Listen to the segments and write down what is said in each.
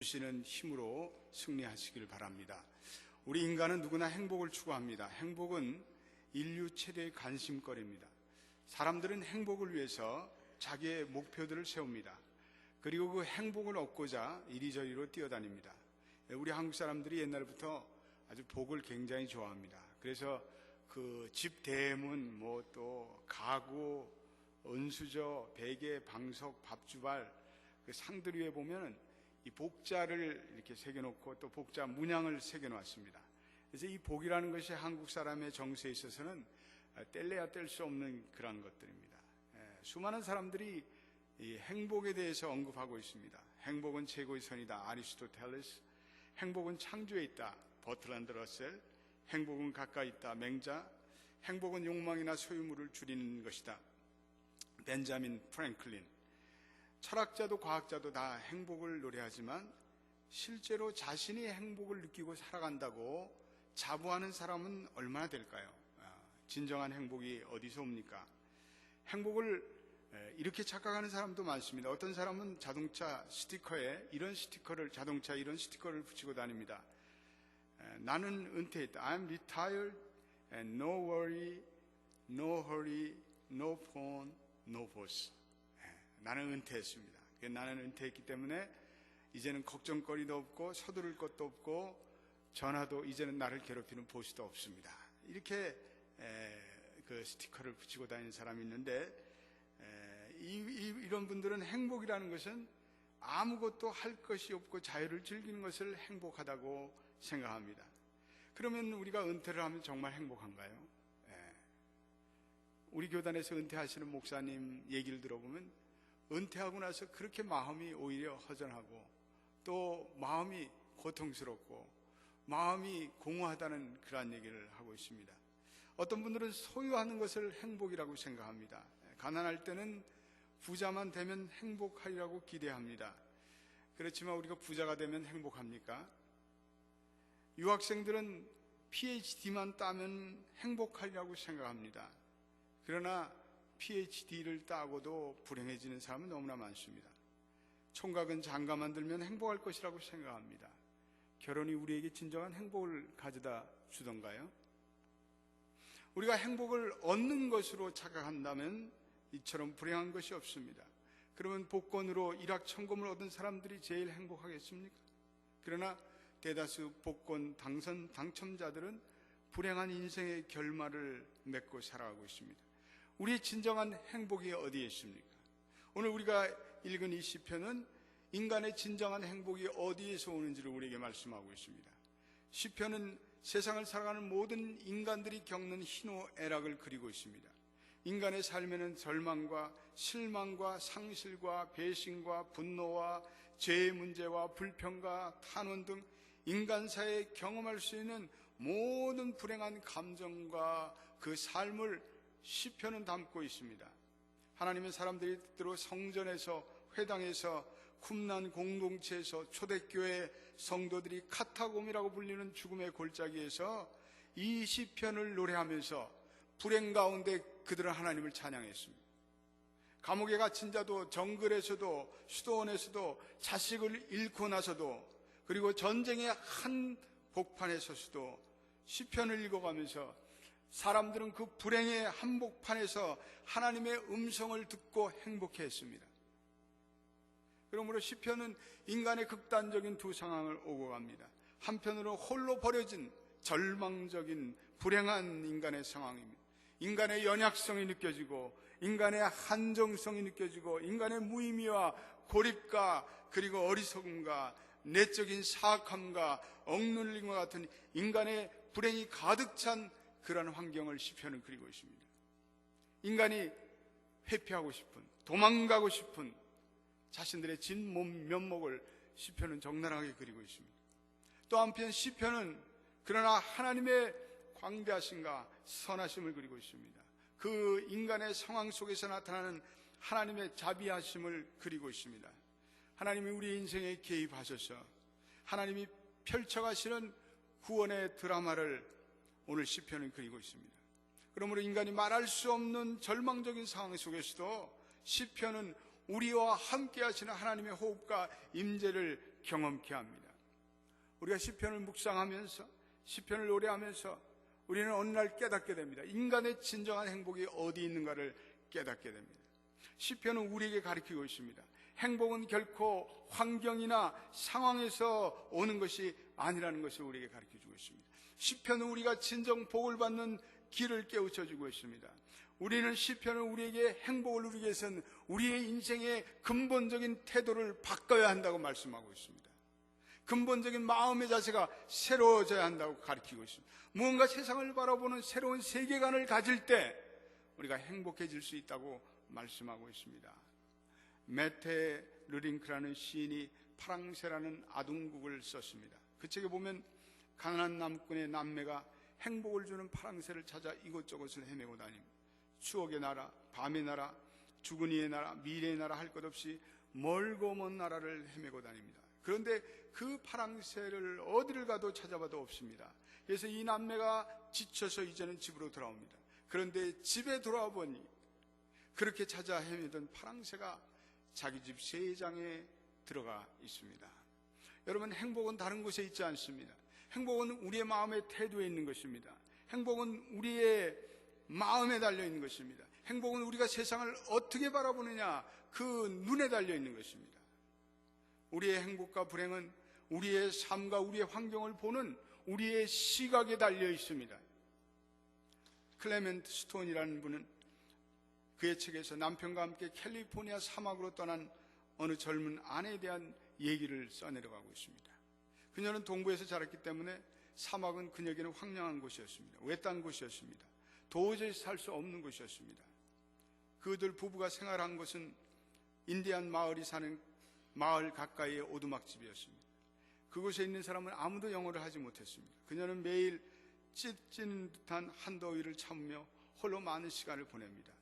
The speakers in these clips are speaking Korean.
주시는 힘으로 승리하시길 바랍니다. 우리 인간은 누구나 행복을 추구합니다. 행복은 인류 최대의 관심거리입니다. 사람들은 행복을 위해서 자기의 목표들을 세웁니다. 그리고 그 행복을 얻고자 이리저리로 뛰어다닙니다. 우리 한국 사람들이 옛날부터 아주 복을 굉장히 좋아합니다. 그래서 그 집 대문, 또 가구, 은수저, 베개, 방석, 밥주발 그 상들 위에 보면은 이 복자를 이렇게 새겨놓고 또 복자 문양을 새겨놓았습니다. 그래서 이 복이라는 것이 한국 사람의 정서에 있어서는 뗄래야 뗄 수 없는 그런 것들입니다. 수많은 사람들이 이 행복에 대해서 언급하고 있습니다. 행복은 최고의 선이다. 아리스토텔레스. 행복은 창조에 있다. 버트란드 러셀. 행복은 가까이 있다. 맹자. 행복은 욕망이나 소유물을 줄이는 것이다. 벤자민 프랭클린. 철학자도 과학자도 다 행복을 노래하지만 실제로 자신이 행복을 느끼고 살아간다고 자부하는 사람은 얼마나 될까요? 진정한 행복이 어디서 옵니까? 행복을 이렇게 착각하는 사람도 많습니다. 어떤 사람은 자동차 스티커에 자동차 이런 스티커를 붙이고 다닙니다. 나는 은퇴했다. I'm retired and no worry, no hurry, no phone, no boss. 나는 은퇴했습니다. 나는 은퇴했기 때문에 이제는 걱정거리도 없고 서두를 것도 없고 전화도 이제는 나를 괴롭히는 보스도 없습니다. 이렇게 그 스티커를 붙이고 다니는 사람이 있는데 이런 분들은 행복이라는 것은 아무것도 할 것이 없고 자유를 즐기는 것을 행복하다고 생각합니다. 그러면 우리가 은퇴를 하면 정말 행복한가요? 우리 교단에서 은퇴하시는 목사님 얘기를 들어보면 은퇴하고 나서 그렇게 마음이 오히려 허전하고 또 마음이 고통스럽고 마음이 공허하다는 그런 얘기를 하고 있습니다. 어떤 분들은 소유하는 것을 행복이라고 생각합니다. 가난할 때는 부자만 되면 행복하리라고 기대합니다. 그렇지만 우리가 부자가 되면 행복합니까? 유학생들은 PhD만 따면 행복하리라고 생각합니다. 그러나 PhD를 따고도 불행해지는 사람은 너무나 많습니다. 총각은 장가만 들면 행복할 것이라고 생각합니다. 결혼이 우리에게 진정한 행복을 가져다 주던가요? 우리가 행복을 얻는 것으로 착각한다면 이처럼 불행한 것이 없습니다. 그러면 복권으로 일확천금을 얻은 사람들이 제일 행복하겠습니까? 그러나 대다수 복권 당첨자들은 불행한 인생의 결말을 맺고 살아가고 있습니다. 우리의 진정한 행복이 어디에 있습니까? 오늘 우리가 읽은 이 시편은 인간의 진정한 행복이 어디에서 오는지를 우리에게 말씀하고 있습니다. 시편은 세상을 살아가는 모든 인간들이 겪는 희노애락을 그리고 있습니다. 인간의 삶에는 절망과 실망과 상실과 배신과 분노와 죄의 문제와 불평과 탄원 등 인간사에 경험할 수 있는 모든 불행한 감정과 그 삶을 시편은 담고 있습니다. 하나님은 사람들이 때로 성전에서, 회당에서, 쿰난 공동체에서, 초대교회 성도들이 카타곰이라고 불리는 죽음의 골짜기에서 이 시편을 노래하면서 불행 가운데 그들은 하나님을 찬양했습니다. 감옥에 갇힌 자도, 정글에서도, 수도원에서도, 자식을 잃고 나서도, 그리고 전쟁의 한 복판에 서서도 시편을 읽어가면서 사람들은 그 불행의 한복판에서 하나님의 음성을 듣고 행복해했습니다. 그러므로 시편은 인간의 극단적인 두 상황을 오고 갑니다. 한편으로 홀로 버려진 절망적인 불행한 인간의 상황입니다. 인간의 연약성이 느껴지고 인간의 한정성이 느껴지고 인간의 무의미와 고립과 그리고 어리석음과 내적인 사악함과 억눌림과 같은 인간의 불행이 가득 찬 그런 환경을 시편은 그리고 있습니다. 인간이 회피하고 싶은, 도망가고 싶은 자신들의 진 면목을 시편은 적나라하게 그리고 있습니다. 또 한편 시편은 그러나 하나님의 광대하심과 선하심을 그리고 있습니다. 그 인간의 상황 속에서 나타나는 하나님의 자비하심을 그리고 있습니다. 하나님이 우리 인생에 개입하셔서 하나님이 펼쳐가시는 구원의 드라마를 오늘 시편은 그리고 있습니다. 그러므로 인간이 말할 수 없는 절망적인 상황 속에서도 시편은 우리와 함께 하시는 하나님의 호흡과 임재를 경험케 합니다. 우리가 시편을 묵상하면서 시편을 노래하면서 우리는 어느 날 깨닫게 됩니다. 인간의 진정한 행복이 어디 있는가를 깨닫게 됩니다. 시편은 우리에게 가르치고 있습니다. 행복은 결코 환경이나 상황에서 오는 것이 아니라는 것을 우리에게 가르쳐주고 있습니다. 시편은 우리가 진정 복을 받는 길을 깨우쳐주고 있습니다. 우리는 시편을 우리에게 행복을 누리기 위해서는 우리의 인생의 근본적인 태도를 바꿔야 한다고 말씀하고 있습니다. 근본적인 마음의 자세가 새로워져야 한다고 가르치고 있습니다. 무언가 세상을 바라보는 새로운 세계관을 가질 때 우리가 행복해질 수 있다고 말씀하고 있습니다. 메테 르링크라는 시인이 파랑새라는 아동국을 썼습니다. 그 책에 보면 가난한 남꾼의 남매가 행복을 주는 파랑새를 찾아 이곳저곳을 헤매고 다닙니다. 추억의 나라, 밤의 나라, 죽은 이의 나라, 미래의 나라 할 것 없이 멀고 먼 나라를 헤매고 다닙니다. 그런데 그 파랑새를 어디를 가도 찾아봐도 없습니다. 그래서 이 남매가 지쳐서 이제는 집으로 돌아옵니다. 그런데 집에 돌아와 보니 그렇게 찾아 헤매던 파랑새가 자기 집 세장에 들어가 있습니다. 여러분, 행복은 다른 곳에 있지 않습니다. 행복은 우리의 마음의 태도에 있는 것입니다. 행복은 우리의 마음에 달려 있는 것입니다. 행복은 우리가 세상을 어떻게 바라보느냐, 그 눈에 달려 있는 것입니다. 우리의 행복과 불행은 우리의 삶과 우리의 환경을 보는 우리의 시각에 달려 있습니다. 클레멘트 스톤이라는 분은 그의 책에서 남편과 함께 캘리포니아 사막으로 떠난 어느 젊은 아내에 대한 얘기를 써내려가고 있습니다. 그녀는 동부에서 자랐기 때문에 사막은 그녀에게는 황량한 곳이었습니다. 외딴 곳이었습니다. 도저히 살 수 없는 곳이었습니다. 그들 부부가 생활한 곳은 인디안 마을이 사는 마을 가까이의 오두막집이었습니다. 그곳에 있는 사람은 아무도 영어를 하지 못했습니다. 그녀는 매일 찢는 듯한 한더위를 참으며 홀로 많은 시간을 보냅니다.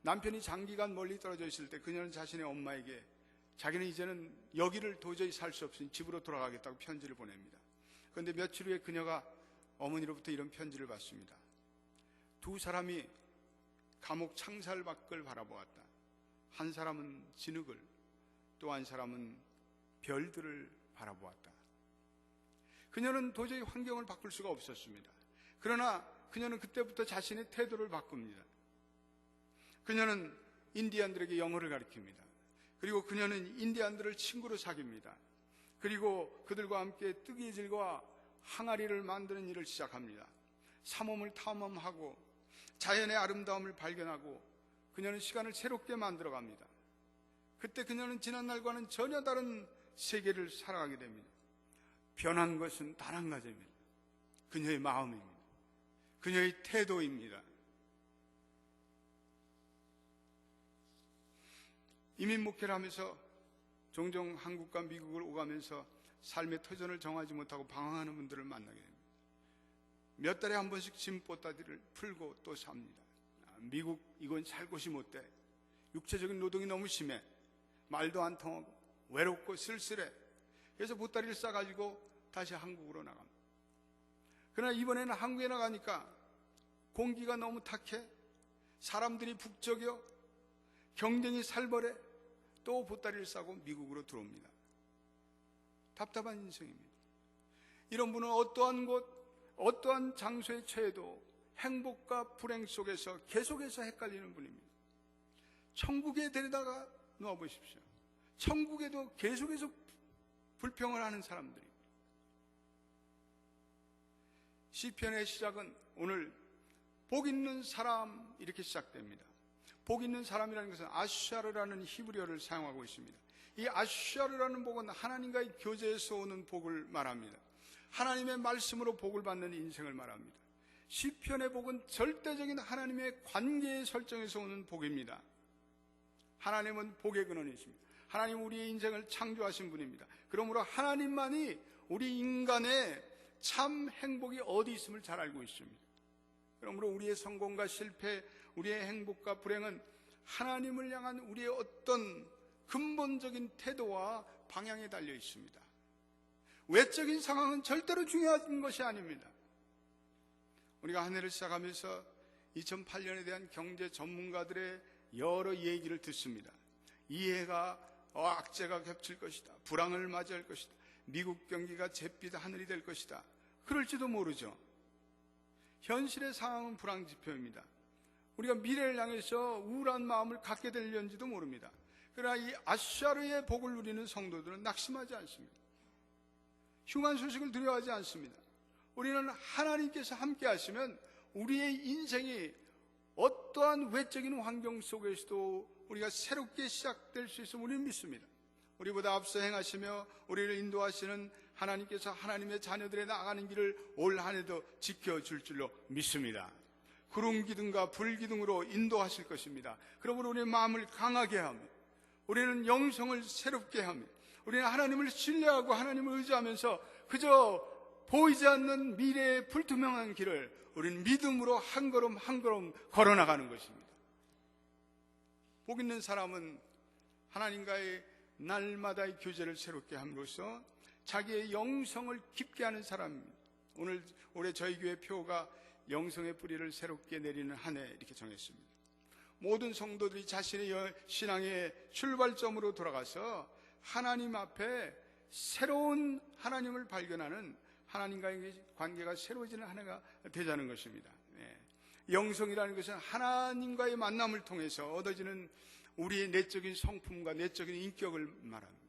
남편이 장기간 멀리 떨어져 있을 때 그녀는 자신의 엄마에게 자기는 이제는 여기를 도저히 살 수 없으니 집으로 돌아가겠다고 편지를 보냅니다. 그런데 며칠 후에 그녀가 어머니로부터 이런 편지를 받습니다. 두 사람이 감옥 창살 밖을 바라보았다. 한 사람은 진흙을, 또 한 사람은 별들을 바라보았다. 그녀는 도저히 환경을 바꿀 수가 없었습니다. 그러나 그녀는 그때부터 자신의 태도를 바꿉니다. 그녀는 인디안들에게 영어를 가르칩니다. 그리고 그녀는 인디안들을 친구로 사귀입니다. 그리고 그들과 함께 뜨개질과 항아리를 만드는 일을 시작합니다. 삼엄을 탐험하고 자연의 아름다움을 발견하고 그녀는 시간을 새롭게 만들어갑니다. 그때 그녀는 지난날과는 전혀 다른 세계를 살아가게 됩니다. 변한 것은 단 한 가지입니다. 그녀의 마음입니다. 그녀의 태도입니다. 이민 목회를 하면서 종종 한국과 미국을 오가면서 삶의 터전을 정하지 못하고 방황하는 분들을 만나게 됩니다. 몇 달에 한 번씩 짐 보따리를 풀고 또 삽니다. 미국 이건 살 곳이 못 돼. 육체적인 노동이 너무 심해. 말도 안 통하고 외롭고 쓸쓸해. 그래서 보따리를 싸가지고 다시 한국으로 나갑니다. 그러나 이번에는 한국에 나가니까 공기가 너무 탁해. 사람들이 북적여. 경쟁이 살벌해. 또 보따리를 싸고 미국으로 들어옵니다. 답답한 인생입니다. 이런 분은 어떠한 곳, 어떠한 장소에 처해도 행복과 불행 속에서 계속해서 헷갈리는 분입니다. 천국에 데려다가 놓아보십시오. 천국에도 계속해서 불평을 하는 사람들입니다. 시편의 시작은 오늘 복 있는 사람 이렇게 시작됩니다. 복 있는 사람이라는 것은 아슈아르라는 히브리어를 사용하고 있습니다. 이 아슈아르라는 복은 하나님과의 교제에서 오는 복을 말합니다. 하나님의 말씀으로 복을 받는 인생을 말합니다. 시편의 복은 절대적인 하나님의 관계의 설정에서 오는 복입니다. 하나님은 복의 근원이십니다. 하나님 우리의 인생을 창조하신 분입니다. 그러므로 하나님만이 우리 인간의 참 행복이 어디 있음을 잘 알고 있습니다. 그러므로 우리의 성공과 실패, 우리의 행복과 불행은 하나님을 향한 우리의 어떤 근본적인 태도와 방향에 달려 있습니다. 외적인 상황은 절대로 중요한 것이 아닙니다. 우리가 한 해를 시작하면서 2008년에 대한 경제 전문가들의 여러 얘기를 듣습니다. 이 해가 악재가 겹칠 것이다. 불황을 맞이할 것이다. 미국 경기가 잿빛 하늘이 될 것이다. 그럴지도 모르죠. 현실의 상황은 불황지표입니다. 우리가 미래를 향해서 우울한 마음을 갖게 될는지도 모릅니다. 그러나 이 아수르의 복을 누리는 성도들은 낙심하지 않습니다. 흉한 소식을 두려워하지 않습니다. 우리는 하나님께서 함께 하시면 우리의 인생이 어떠한 외적인 환경 속에서도 우리가 새롭게 시작될 수 있음을 우리는 믿습니다. 우리보다 앞서 행하시며 우리를 인도하시는 하나님께서 하나님의 자녀들의 나가는 길을 올 한 해도 지켜줄 줄로 믿습니다. 구름 기둥과 불 기둥으로 인도하실 것입니다. 그러므로 우리의 마음을 강하게 하며 우리는 영성을 새롭게 하며 우리는 하나님을 신뢰하고 하나님을 의지하면서 그저 보이지 않는 미래의 불투명한 길을 우리는 믿음으로 한 걸음 한 걸음 걸어나가는 것입니다. 복 있는 사람은 하나님과의 날마다의 교제를 새롭게 함으로써 자기의 영성을 깊게 하는 사람입니다. 올해 저희 교회 표가 영성의 뿌리를 새롭게 내리는 한 해 이렇게 정했습니다. 모든 성도들이 자신의 신앙의 출발점으로 돌아가서 하나님 앞에 새로운 하나님을 발견하는 하나님과의 관계가 새로워지는 한 해가 되자는 것입니다. 영성이라는 것은 하나님과의 만남을 통해서 얻어지는 우리의 내적인 성품과 내적인 인격을 말합니다.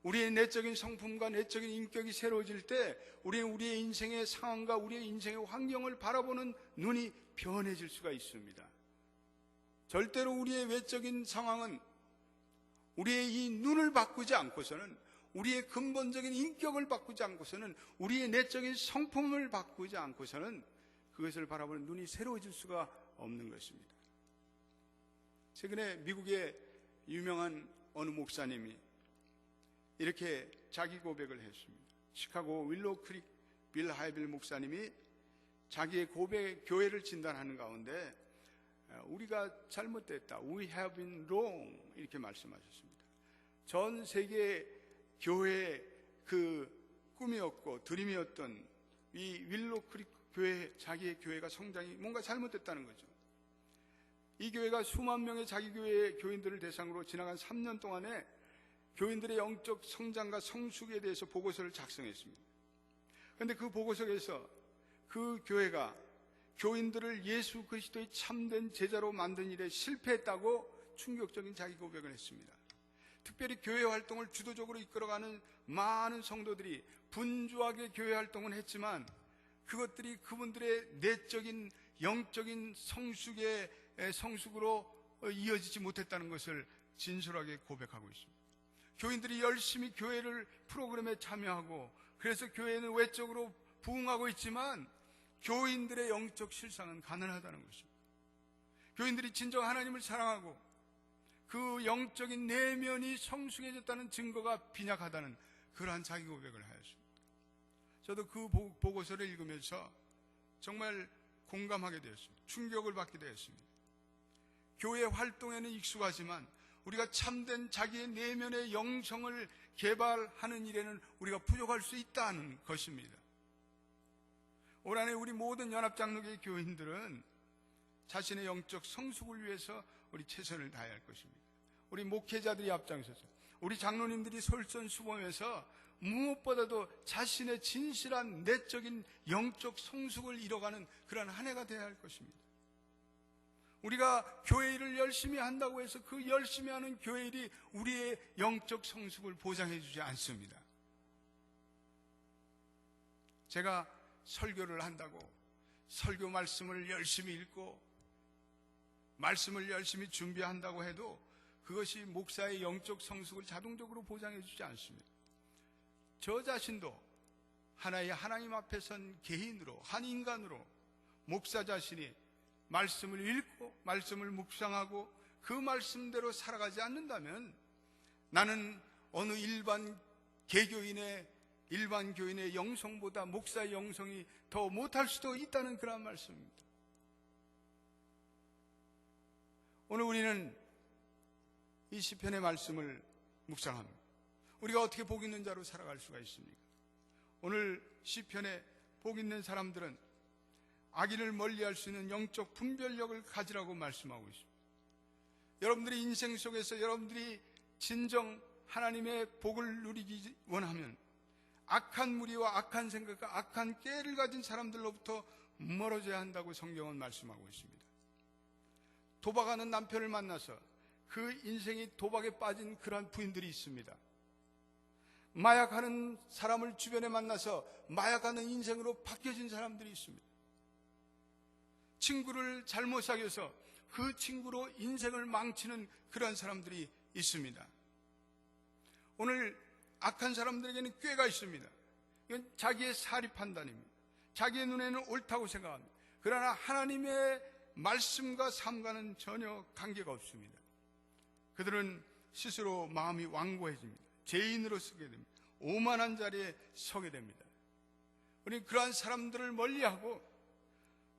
우리의 내적인 성품과 내적인 인격이 새로워질 때 우리는 우리의 인생의 상황과 우리의 인생의 환경을 바라보는 눈이 변해질 수가 있습니다. 절대로 우리의 외적인 상황은 우리의 이 눈을 바꾸지 않고서는, 우리의 근본적인 인격을 바꾸지 않고서는, 우리의 내적인 성품을 바꾸지 않고서는 그것을 바라보는 눈이 새로워질 수가 없는 것입니다. 최근에 미국의 유명한 어느 목사님이 이렇게 자기 고백을 했습니다. 시카고 윌로우 크릭 빌 하이빌 목사님이 자기의 고백, 교회를 진단하는 가운데 우리가 잘못됐다, We have been wrong 이렇게 말씀하셨습니다. 전 세계 교회의 그 꿈이었고 드림이었던 이 윌로우 크릭 교회, 자기의 교회가 성장이 뭔가 잘못됐다는 거죠. 이 교회가 수만 명의 자기 교회의 교인들을 대상으로 지나간 3년 동안에 교인들의 영적 성장과 성숙에 대해서 보고서를 작성했습니다. 그런데 그 보고서에서 그 교회가 교인들을 예수 그리스도의 참된 제자로 만든 일에 실패했다고 충격적인 자기 고백을 했습니다. 특별히 교회 활동을 주도적으로 이끌어가는 많은 성도들이 분주하게 교회 활동을 했지만 그것들이 그분들의 내적인 영적인 성숙으로 이어지지 못했다는 것을 진솔하게 고백하고 있습니다. 교인들이 열심히 교회를 프로그램에 참여하고 그래서 교회는 외적으로 부흥하고 있지만 교인들의 영적 실상은 가난하다는 것입니다. 교인들이 진정 하나님을 사랑하고 그 영적인 내면이 성숙해졌다는 증거가 빈약하다는 그러한 자기 고백을 하였습니다. 저도 그 보고서를 읽으면서 정말 공감하게 되었습니다. 충격을 받게 되었습니다. 교회 활동에는 익숙하지만 우리가 참된 자기의 내면의 영성을 개발하는 일에는 우리가 부족할 수 있다는 것입니다. 올 한해 우리 모든 연합장로교회 교인들은 자신의 영적 성숙을 위해서 우리 최선을 다해야 할 것입니다. 우리 목회자들이 앞장서서 우리 장로님들이 솔선수범해서 무엇보다도 자신의 진실한 내적인 영적 성숙을 이뤄가는 그러한 한 해가 되어야 할 것입니다. 우리가 교회 일을 열심히 한다고 해서 그 열심히 하는 교회 일이 우리의 영적 성숙을 보장해 주지 않습니다. 제가 설교를 한다고 설교 말씀을 열심히 읽고 말씀을 열심히 준비한다고 해도 그것이 목사의 영적 성숙을 자동적으로 보장해 주지 않습니다. 저 자신도 하나의 하나님 앞에 선 개인으로, 한 인간으로 목사 자신이 말씀을 읽고 말씀을 묵상하고 그 말씀대로 살아가지 않는다면 나는 어느 일반 교인의 영성보다 목사의 영성이 더 못할 수도 있다는 그런 말씀입니다. 오늘 우리는 이 시편의 말씀을 묵상합니다. 우리가 어떻게 복 있는 자로 살아갈 수가 있습니까? 오늘 시편에 복 있는 사람들은 악인을 멀리할 수 있는 영적 분별력을 가지라고 말씀하고 있습니다. 여러분들이 인생 속에서 여러분들이 진정 하나님의 복을 누리기 원하면 악한 무리와 악한 생각과 악한 깨를 가진 사람들로부터 멀어져야 한다고 성경은 말씀하고 있습니다. 도박하는 남편을 만나서 그 인생이 도박에 빠진 그러한 부인들이 있습니다. 마약하는 사람을 주변에 만나서 마약하는 인생으로 바뀌어진 사람들이 있습니다. 친구를 잘못 사귀어서 그 친구로 인생을 망치는 그러한 사람들이 있습니다. 오늘 악한 사람들에게는 꾀가 있습니다. 이건 자기의 사리 판단입니다. 자기의 눈에는 옳다고 생각합니다. 그러나 하나님의 말씀과 삶과는 전혀 관계가 없습니다. 그들은 스스로 마음이 완고해집니다. 죄인으로 서게 됩니다. 오만한 자리에 서게 됩니다. 우리는 그러한 사람들을 멀리하고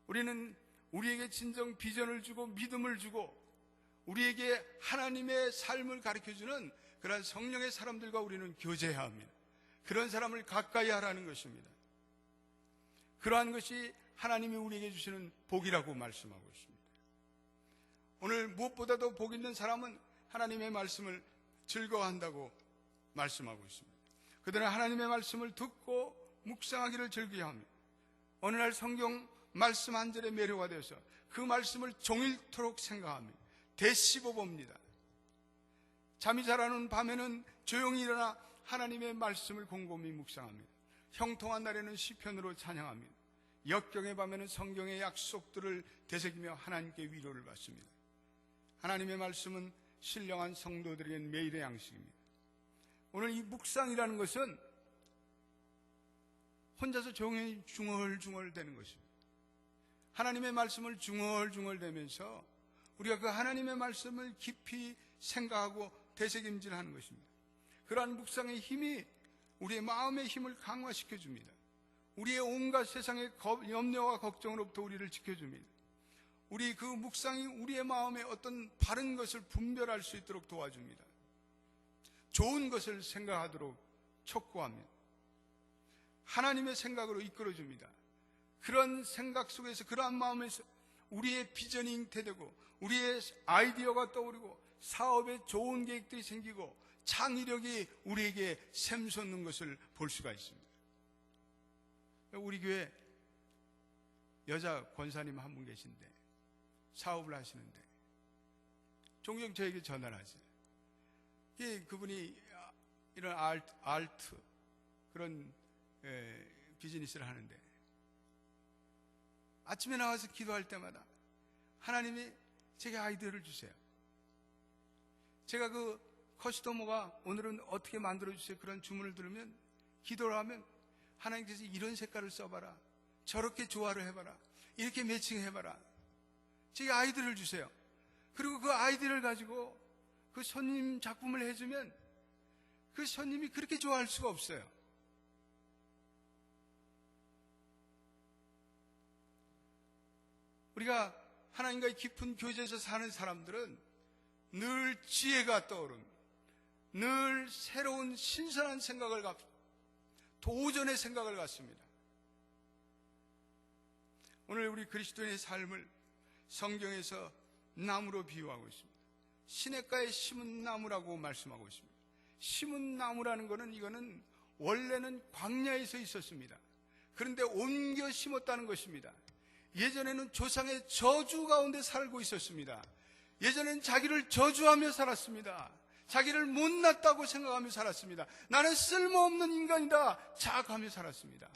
우리는 우리에게 진정 비전을 주고 믿음을 주고 우리에게 하나님의 삶을 가르쳐주는 그러한 성령의 사람들과 우리는 교제해야 합니다. 그런 사람을 가까이 하라는 것입니다. 그러한 것이 하나님이 우리에게 주시는 복이라고 말씀하고 있습니다. 오늘 무엇보다도 복 있는 사람은 하나님의 말씀을 즐거워한다고 말씀하고 있습니다. 그들은 하나님의 말씀을 듣고 묵상하기를 즐겨합니다. 어느 날 성경 말씀 한 절에 매료가 되어서 그 말씀을 종일토록 생각합니다. 되씹어봅니다. 잠이 잘 안 오는 밤에는 조용히 일어나 하나님의 말씀을 곰곰이 묵상합니다. 형통한 날에는 시편으로 찬양합니다. 역경의 밤에는 성경의 약속들을 되새기며 하나님께 위로를 받습니다. 하나님의 말씀은 신령한 성도들에겐 매일의 양식입니다. 오늘 이 묵상이라는 것은 혼자서 조용히 중얼중얼 되는 것입니다. 하나님의 말씀을 중얼중얼대면서 우리가 그 하나님의 말씀을 깊이 생각하고 되새김질하는 것입니다. 그러한 묵상의 힘이 우리의 마음의 힘을 강화시켜 줍니다. 우리의 온갖 세상의 염려와 걱정으로부터 우리를 지켜줍니다. 우리 그 묵상이 우리의 마음에 어떤 바른 것을 분별할 수 있도록 도와줍니다. 좋은 것을 생각하도록 촉구합니다. 하나님의 생각으로 이끌어줍니다. 그런 생각 속에서 그러한 마음에서 우리의 비전이 잉태되고 우리의 아이디어가 떠오르고 사업에 좋은 계획들이 생기고 창의력이 우리에게 샘솟는 것을 볼 수가 있습니다. 우리 교회 여자 권사님 한 분 계신데 사업을 하시는데 종종 저에게 전화를 하세요. 그분이 이런 아트 그런 비즈니스를 하는데 아침에 나와서 기도할 때마다 하나님이 제게 아이디어를 주세요. 제가 그 커스터머가 오늘은 어떻게 만들어주세요 그런 주문을 들으면 기도를 하면 하나님께서 이런 색깔을 써봐라, 저렇게 조화를 해봐라, 이렇게 매칭해봐라, 제게 아이디어를 주세요. 그리고 그 아이디어를 가지고 그 손님 작품을 해주면 그 손님이 그렇게 좋아할 수가 없어요. 우리가 하나님과의 깊은 교제에서 사는 사람들은 늘 지혜가 떠오릅니다. 늘 새로운 신선한 생각을 갖고 도전의 생각을 갖습니다. 오늘 우리 그리스도인의 삶을 성경에서 나무로 비유하고 있습니다. 시냇가에 심은 나무라고 말씀하고 있습니다. 심은 나무라는 것은 이거는 원래는 광야에서 있었습니다. 그런데 옮겨 심었다는 것입니다. 예전에는 조상의 저주 가운데 살고 있었습니다. 예전에는 자기를 저주하며 살았습니다. 자기를 못났다고 생각하며 살았습니다. 나는 쓸모없는 인간이다 자학하며 살았습니다.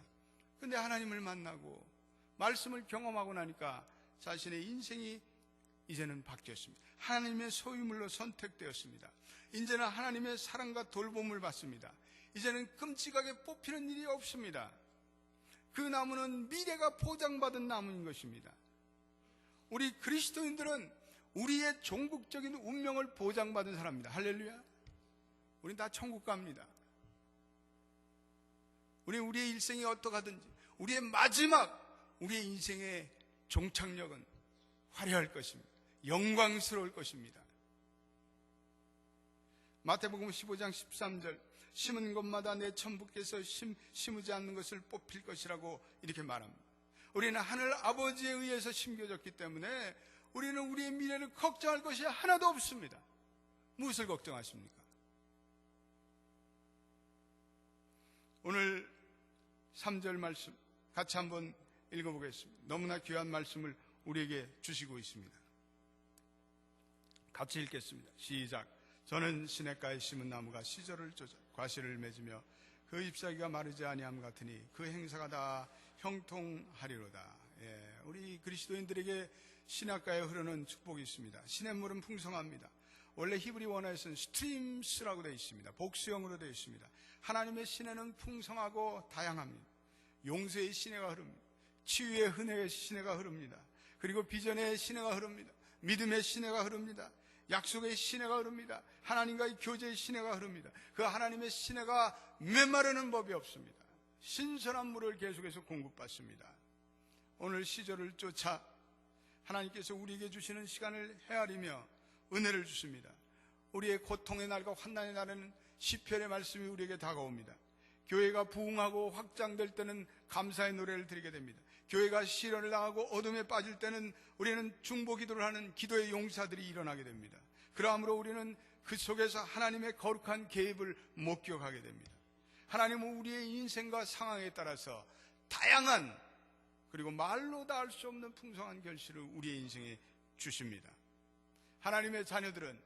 그런데 하나님을 만나고 말씀을 경험하고 나니까 자신의 인생이 이제는 바뀌었습니다. 하나님의 소유물로 선택되었습니다. 이제는 하나님의 사랑과 돌봄을 받습니다. 이제는 끔찍하게 뽑히는 일이 없습니다. 그 나무는 미래가 보장받은 나무인 것입니다. 우리 그리스도인들은 우리의 종국적인 운명을 보장받은 사람입니다. 할렐루야. 우린 다 천국 갑니다. 우리의 일생이 어떠하든지 우리의 마지막 우리의 인생의 종착역은 화려할 것입니다. 영광스러울 것입니다. 마태복음 15장 13절 심은 곳마다 내 천부께서 심으지 않는 것을 뽑힐 것이라고 이렇게 말합니다. 우리는 하늘 아버지에 의해서 심겨졌기 때문에 우리는 우리의 미래를 걱정할 것이 하나도 없습니다. 무엇을 걱정하십니까? 오늘 3절 말씀 같이 한번 읽어보겠습니다. 너무나 귀한 말씀을 우리에게 주시고 있습니다. 같이 읽겠습니다. 시작. 저는 시냇가에 심은 나무가 시절을 쫓아 과실을 맺으며 그 잎사귀가 마르지 아니함 같으니 그 행사가 다 형통하리로다. 우리 그리스도인들에게 시냇가에 흐르는 축복이 있습니다. 시냇물은 풍성합니다. 원래 히브리 원어에서는 스트림스라고 되어 있습니다. 복수형으로 되어 있습니다. 하나님의 시내는 풍성하고 다양합니다. 용서의 시내가 흐릅니다. 치유의 은혜의 시내가 흐릅니다. 그리고 비전의 시내가 흐릅니다. 믿음의 시내가 흐릅니다. 약속의 시내가 흐릅니다. 하나님과의 교제의 시내가 흐릅니다. 그 하나님의 시내가 메마르는 법이 없습니다. 신선한 물을 계속해서 공급받습니다. 오늘 시절을 쫓아 하나님께서 우리에게 주시는 시간을 헤아리며 은혜를 주십니다. 우리의 고통의 날과 환난의 날에는 시편의 말씀이 우리에게 다가옵니다. 교회가 부흥하고 확장될 때는 감사의 노래를 드리게 됩니다. 교회가 시련을 당하고 어둠에 빠질 때는 우리는 중보 기도를 하는 기도의 용사들이 일어나게 됩니다. 그러므로 우리는 그 속에서 하나님의 거룩한 개입을 목격하게 됩니다. 하나님은 우리의 인생과 상황에 따라서 다양한 그리고 말로 다 할 수 없는 풍성한 결실을 우리의 인생에 주십니다. 하나님의 자녀들은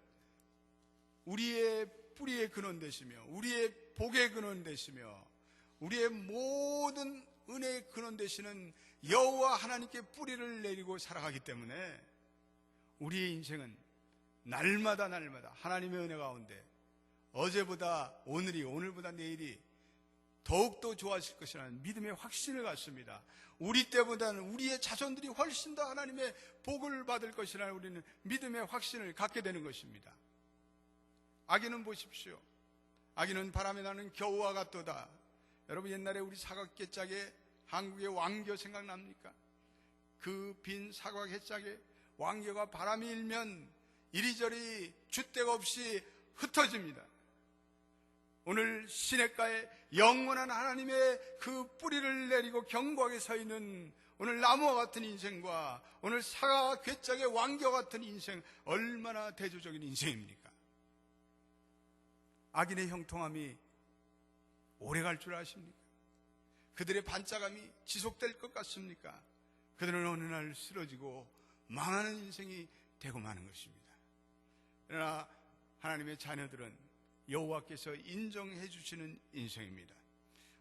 우리의 뿌리의 근원 되시며 우리의 복의 근원 되시며 우리의 모든 은혜의 근원 되시는 여호와 하나님께 뿌리를 내리고 살아가기 때문에 우리의 인생은 날마다 하나님의 은혜 가운데 어제보다 오늘이 오늘보다 내일이 더욱더 좋아질 것이라는 믿음의 확신을 갖습니다. 우리 때보다는 우리의 자손들이 훨씬 더 하나님의 복을 받을 것이라는 우리는 믿음의 확신을 갖게 되는 것입니다. 아기는 보십시오. 아기는 바람에 나는 겨우와 같도다. 여러분 옛날에 우리 사각개짝에 한국의 왕겨 생각납니까? 그 빈 사각개짝에 왕겨가 바람이 일면 이리저리 줏대가 없이 흩어집니다. 오늘 시냇가에 영원한 하나님의 그 뿌리를 내리고 견고하게 서 있는 오늘 나무와 같은 인생과 오늘 사과 괴짝의 왕겨 같은 인생, 얼마나 대조적인 인생입니까? 악인의 형통함이 오래갈 줄 아십니까? 그들의 반짝함이 지속될 것 같습니까? 그들은 어느 날 쓰러지고 망하는 인생이 되고 마는 것입니다. 그러나 하나님의 자녀들은 여호와께서 인정해 주시는 인생입니다.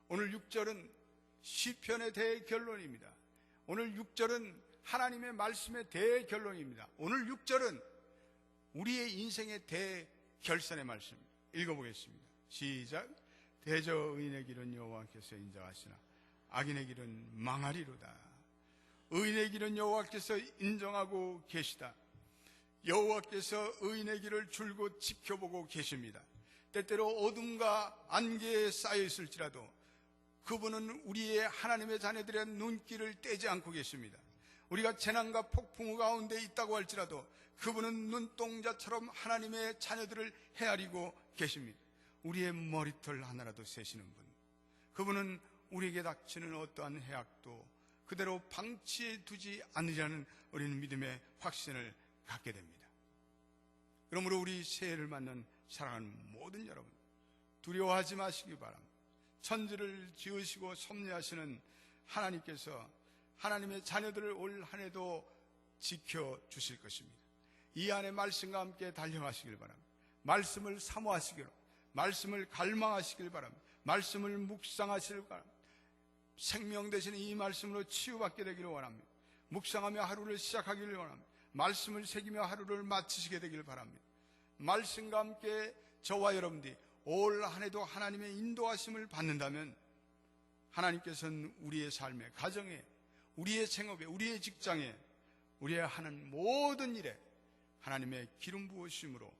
오늘 6절은 시편의 대결론입니다. 오늘 6절은 하나님의 말씀의 대결론입니다. 오늘 6절은 우리의 인생의 대결선의 말씀 읽어보겠습니다. 시작. 대저 의인의 길은 여호와께서 인정하시나 악인의 길은 망하리로다. 의인의 길은 여호와께서 인정하고 계시다. 여호와께서 의인의 길을 줄곧 지켜보고 계십니다. 때때로 어둠과 안개에 쌓여 있을지라도 그분은 우리의 하나님의 자녀들의 눈길을 떼지 않고 계십니다. 우리가 재난과 폭풍 가운데 있다고 할지라도 그분은 눈동자처럼 하나님의 자녀들을 헤아리고 계십니다. 우리의 머리털 하나라도 세시는 분, 그분은 우리에게 닥치는 어떠한 해악도 그대로 방치해 두지 않으리라는 우리는 믿음의 확신을 갖게 됩니다. 그러므로 우리 새해를 맞는 사랑하는 모든 여러분, 두려워하지 마시기 바랍니다. 천지를 지으시고 섭리하시는 하나님께서 하나님의 자녀들을 올 한 해도 지켜주실 것입니다. 이 안에 말씀과 함께 달려가시길 바랍니다. 말씀을 사모하시기로, 말씀을 갈망하시길 바랍니다. 말씀을 묵상하시길 바랍니다. 생명 되시는 이 말씀으로 치유받게 되기를 원합니다. 묵상하며 하루를 시작하기를 원합니다. 말씀을 새기며 하루를 마치시게 되기를 바랍니다. 말씀과 함께 저와 여러분들이 올 한 해도 하나님의 인도하심을 받는다면 하나님께서는 우리의 삶에, 가정에, 우리의 생업에, 우리의 직장에, 우리의 하는 모든 일에 하나님의 기름 부으심으로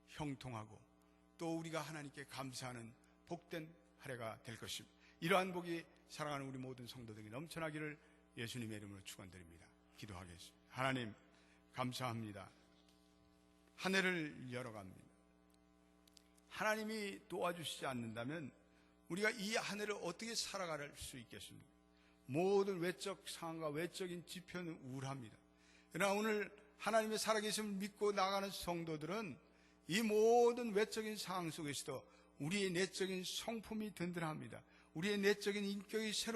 형통하고 또 우리가 하나님께 감사하는 복된 한 해가 될 것입니다. 이러한 복이 사랑하는 우리 모든 성도들에게 넘쳐나기를 예수님의 이름으로 축원드립니다. 기도하겠습니다. 하나님 감사합니다. 한 해를 열어갑니다. 하나님이 도와주시지 않는다면 우리가 이 한 해를 어떻게 살아갈 수 있겠습니까? 모든 외적 상황과 외적인 지표는 우울합니다. 그러나 오늘 하나님의 살아계심을 믿고 나가는 성도들은 이 모든 외적인 상황 속에서도 우리의 내적인 성품이 든든합니다. 우리의 내적인 인격이 새로